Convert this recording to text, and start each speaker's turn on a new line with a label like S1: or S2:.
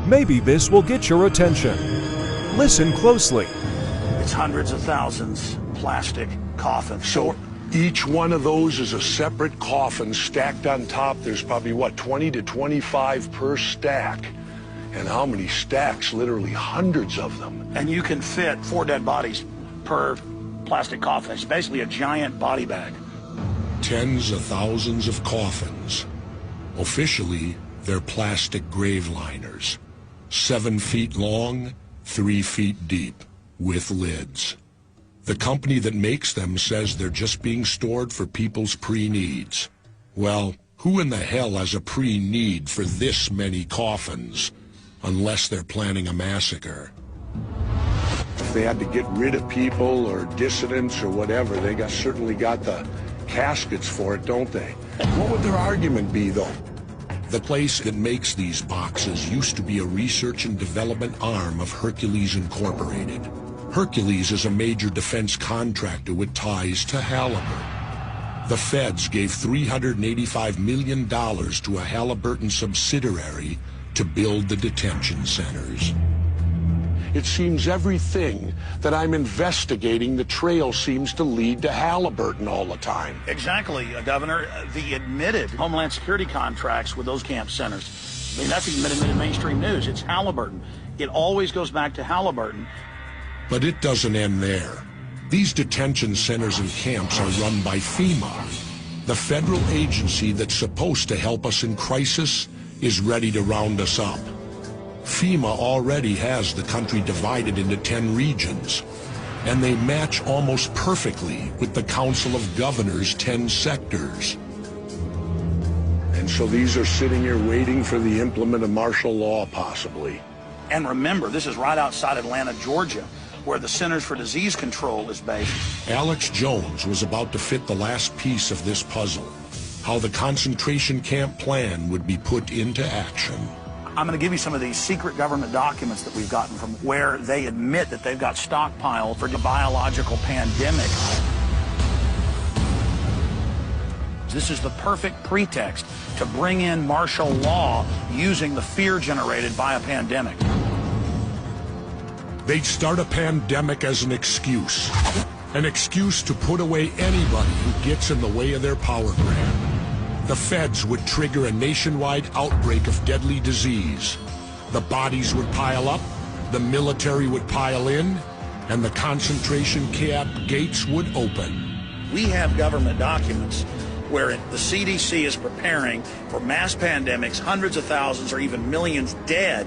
S1: Maybe this will get your attention. Listen closely.
S2: It's hundreds of thousands plastic coffins.
S3: So each one of those is a separate coffin stacked on top. There's probably, what, 20 to 25 per stack. And how many stacks? Literally hundreds of them.
S2: And you can fit 4 dead bodies per plastic coffin. It's basically a giant body bag.
S3: Tens of thousands of coffins. Officially, they're plastic grave liners. 7 feet long, 3 feet deep, with lids. The company that makes them says they're just being stored for people's pre-needs. Well, who in the hell has a pre-need for this many coffins? Unless they're planning a massacre. If they had to get rid of people or dissidents or whatever, they certainly got the caskets for it, don't they? What would their argument be, though? The place that makes these boxes used to be a research and development arm of Hercules Incorporated. Hercules is a major defense contractor with ties to Halliburton. The feds gave $385 million to a Halliburton subsidiary to build the detention centers. It seems everything that I'm investigating, the trail seems to lead to Halliburton all the time.
S2: Exactly, Governor. The admitted Homeland Security contracts with those camp centers, I mean, that's even admitted in mainstream news. It's Halliburton. It always goes back to Halliburton.
S3: But it doesn't end there. These detention centers and camps are run by FEMA. The federal agency that's supposed to help us in crisis is ready to round us up. FEMA already has the country divided into 10 regions, and they match almost perfectly with the Council of Governors' 10 sectors. And so these are sitting here waiting for the implement of martial law, possibly.
S2: And remember, this is right outside Atlanta, Georgia, where the Centers for Disease Control is based.
S3: Alex Jones was about to fit the last piece of this puzzle, how the concentration camp plan would be put into action.
S2: I'm going to give you some of these secret government documents that we've gotten from where they admit that they've got stockpiled for the biological pandemic. This is the perfect pretext to bring in martial law using the fear generated by a pandemic.
S3: They'd start a pandemic as an excuse to put away anybody who gets in the way of their power grab. The feds would trigger a nationwide outbreak of deadly disease. The bodies would pile up, the military would pile in, and the concentration camp gates would open.
S2: We have government documents where the CDC is preparing for mass pandemics, hundreds of thousands or even millions dead.